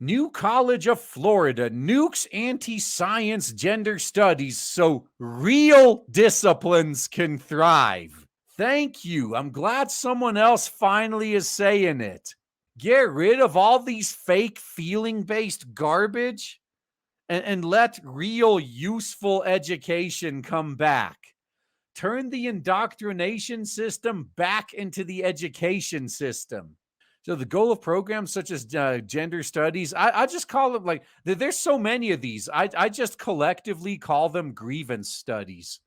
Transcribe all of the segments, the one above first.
New College of Florida nukes anti-science gender studies so real disciplines can thrive. Thank you. I'm glad someone else finally is saying it. Get rid of all these fake feeling-based garbage and let real useful education come back. Turn the indoctrination system back into the education system. So the goal of programs such as gender studies, I just call it like, there's so many of these. I just collectively call them grievance studies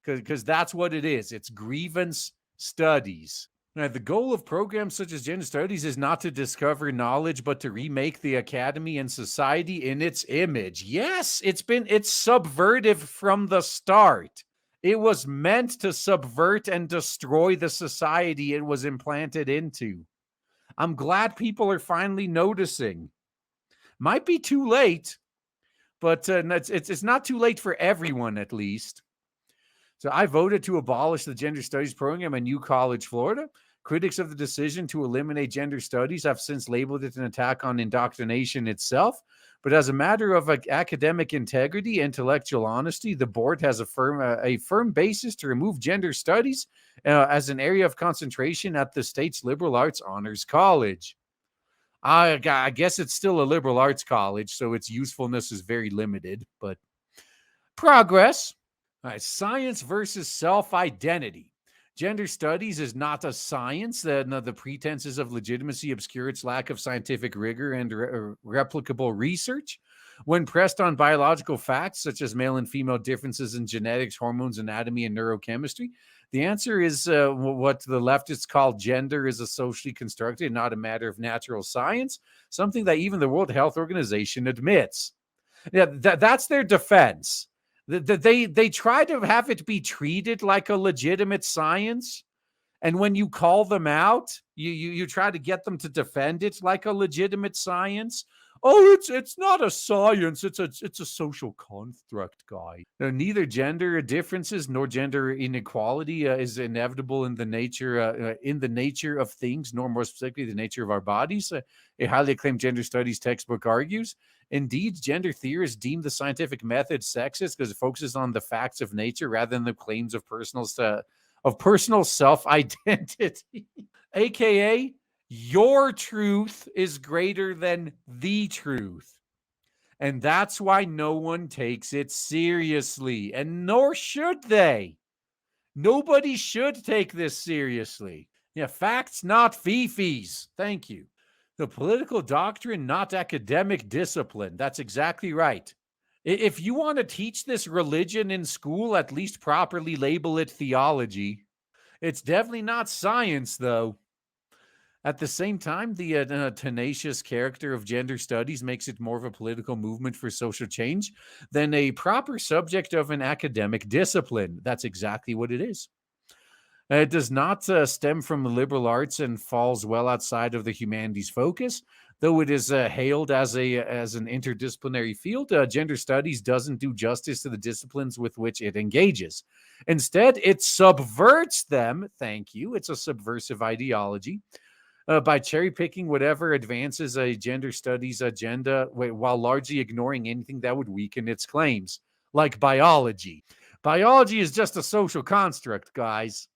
because that's what it is. It's grievance studies. Now, the goal of programs such as gender studies is not to discover knowledge, but to remake the academy and society in its image. Yes, it's subvertive from the start. It was meant to subvert and destroy the society it was implanted into. I'm glad people are finally noticing. Might be too late, but it's not too late for everyone, at least. So I voted to abolish the gender studies program in New College, Florida. Critics of the decision to eliminate gender studies have since labeled it an attack on indoctrination itself. But as a matter of academic integrity, intellectual honesty, the board has a firm basis to remove gender studies as an area of concentration at the state's liberal arts honors college. I guess it's still a liberal arts college, so its usefulness is very limited, but progress. All right, science versus self-identity. Gender studies is not a science. The pretenses of legitimacy obscure its lack of scientific rigor and replicable research. When pressed on biological facts, such as male and female differences in genetics, hormones, anatomy, and neurochemistry, the answer is what the leftists call gender is a socially constructed, not a matter of natural science, something that even the World Health Organization admits. Yeah, that's their defense. They try to have it be treated like a legitimate science, and when you call them out, you try to get them to defend it like a legitimate science. Oh, it's not a science; it's a social construct, guy. Neither gender differences nor gender inequality is inevitable in the nature of things, nor more specifically the nature of our bodies. A highly acclaimed gender studies textbook argues. Indeed, gender theorists deem the scientific method sexist because it focuses on the facts of nature rather than the claims of personal self-identity, aka your truth is greater than the truth. And that's why no one takes it seriously, and nor should they. Nobody should take this seriously. Yeah, facts, not fifis. Thank you. The political doctrine, not academic discipline. That's exactly right. If you want to teach this religion in school, at least properly label it theology. It's definitely not science, though. At the same time, the tenacious character of gender studies makes it more of a political movement for social change than a proper subject of an academic discipline. That's exactly what it is. It does not stem from the liberal arts and falls well outside of the humanities focus. Though it is hailed as an interdisciplinary field, gender studies doesn't do justice to the disciplines with which it engages. Instead, it subverts them. Thank you. It's a subversive ideology. By cherry-picking whatever advances a gender studies agenda while largely ignoring anything that would weaken its claims, like biology. Biology is just a social construct, guys.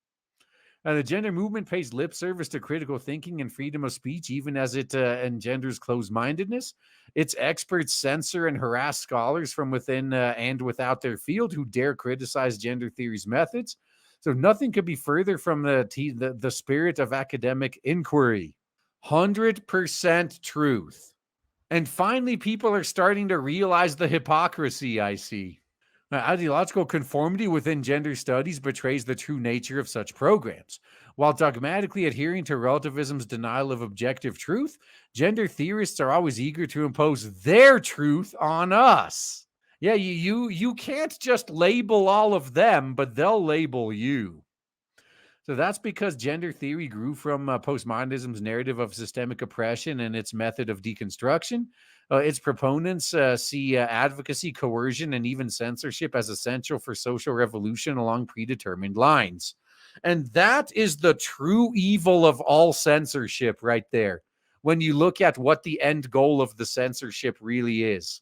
The gender movement pays lip service to critical thinking and freedom of speech, even as it engenders closed-mindedness. Its experts censor and harass scholars from within and without their field who dare criticize gender theory's methods. So nothing could be further from the spirit of academic inquiry. 100% truth. And finally, people are starting to realize the hypocrisy I see. Ideological conformity within gender studies betrays the true nature of such programs. While dogmatically adhering to relativism's denial of objective truth, gender theorists are always eager to impose their truth on us. Yeah, you can't just label all of them, but they'll label you. So that's because gender theory grew from postmodernism's narrative of systemic oppression and its method of deconstruction. Its proponents see advocacy, coercion, and even censorship as essential for social revolution along predetermined lines. And that is the true evil of all censorship right there. when you look at what the end goal of the censorship really is.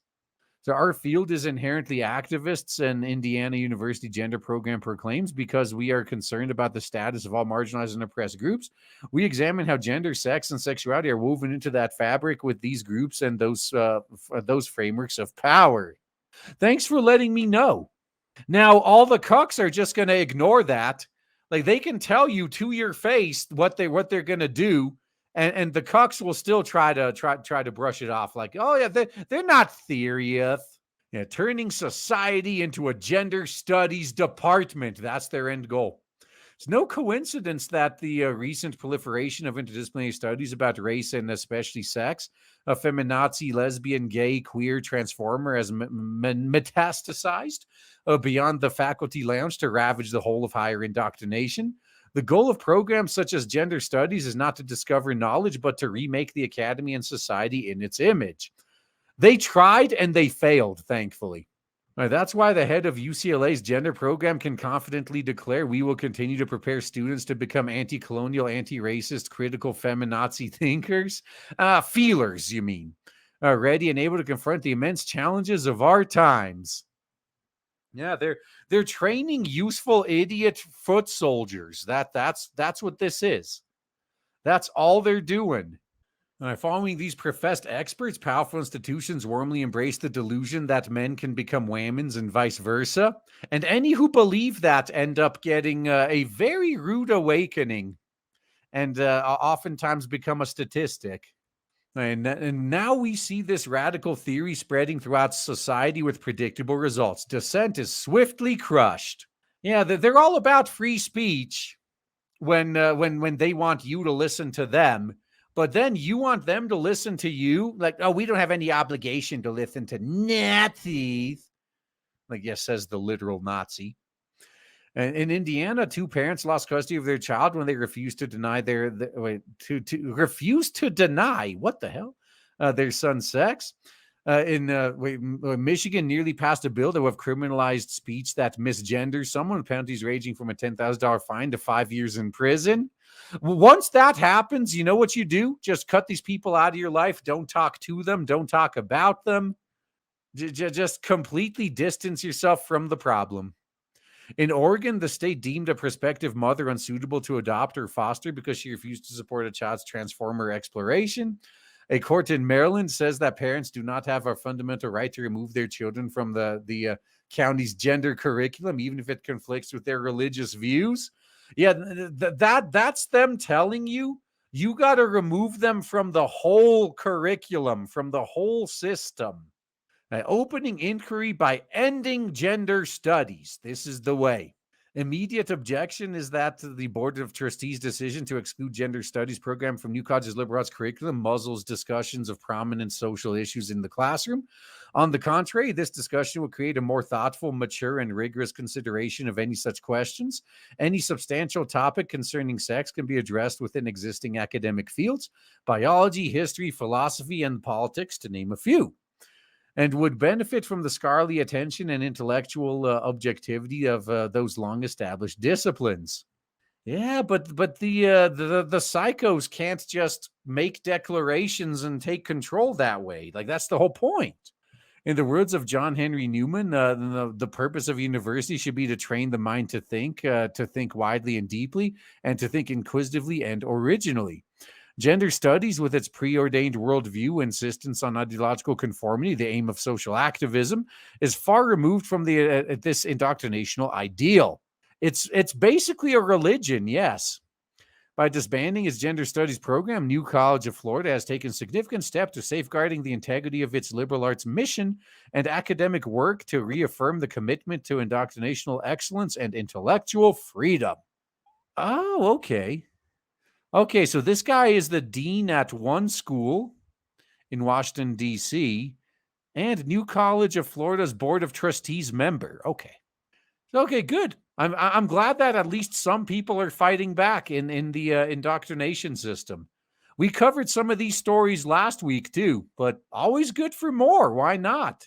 So our field is inherently activists, and Indiana University Gender Program proclaims, because we are concerned about the status of all marginalized and oppressed groups. We examine how gender, sex, and sexuality are woven into that fabric with these groups and those frameworks of power. Thanks for letting me know. Now, all the cucks are just going to ignore that. Like, they can tell you to your face what they're going to do, and the cucks will still try to brush it off. Like, oh yeah, they're not serious. Yeah, turning society into a gender studies department. That's their end goal. It's no coincidence that the recent proliferation of interdisciplinary studies about race and especially sex, feminazi, lesbian, gay, queer, transformer, has metastasized beyond the faculty lounge to ravage the whole of higher indoctrination. The goal of programs such as gender studies is not to discover knowledge, but to remake the academy and society in its image. They tried and they failed, thankfully. That's why the head of UCLA's gender program can confidently declare, we will continue to prepare students to become anti-colonial, anti-racist, critical feminazi thinkers. Feelers, you mean. Ready and able to confront the immense challenges of our times. Yeah, they're training useful idiot foot soldiers. That's what this is. That's all they're doing. Following these professed experts, powerful institutions warmly embrace the delusion that men can become whammons and vice versa. And any who believe that end up getting a very rude awakening and oftentimes become a statistic. And now we see this radical theory spreading throughout society with predictable results. Dissent is swiftly crushed. Yeah, they're all about free speech when they want you to listen to them. But then you want them to listen to you? Like, oh, we don't have any obligation to listen to Nazis. Like, yes, says the literal Nazi. And in Indiana, 2 parents lost custody of their child when they refused to deny refuse to deny, what the hell, their son's sex. Michigan nearly passed a bill that would have criminalized speech that misgenders someone, penalties ranging from a $10,000 fine to 5 years in prison. Once that happens, you know what you do? Just cut these people out of your life. Don't talk to them. Don't talk about them. Just completely distance yourself from the problem. In Oregon, the state deemed a prospective mother unsuitable to adopt or foster because she refused to support a child's transformer exploration. A court in Maryland says that parents do not have a fundamental right to remove their children from the county's gender curriculum, even if it conflicts with their religious views. Yeah, that's them telling you got to remove them from the whole curriculum, from the whole system. Opening inquiry by ending gender studies. This is the way. Immediate objection is that the Board of Trustees' decision to exclude gender studies program from New College's liberal arts curriculum muzzles discussions of prominent social issues in the classroom. On the contrary, this discussion will create a more thoughtful, mature, and rigorous consideration of any such questions. Any substantial topic concerning sex can be addressed within existing academic fields, biology, history, philosophy, and politics, to name a few, and would benefit from the scholarly attention and intellectual objectivity of those long-established disciplines. Yeah, but the psychos can't just make declarations and take control that way. Like, that's the whole point. In the words of John Henry Newman, the purpose of university should be to train the mind to think widely and deeply, and to think inquisitively and originally. Gender studies, with its preordained worldview, insistence on ideological conformity, the aim of social activism, is far removed from this indoctrinational ideal. It's basically a religion, yes. By disbanding its gender studies program, New College of Florida has taken significant steps to safeguarding the integrity of its liberal arts mission and academic work to reaffirm the commitment to indoctrinational excellence and intellectual freedom. Oh, okay. Okay, so this guy is the dean at one school in Washington, D.C., and New College of Florida's Board of Trustees member. Okay, good. I'm glad that at least some people are fighting back in the indoctrination system. We covered some of these stories last week too, but always good for more. Why not?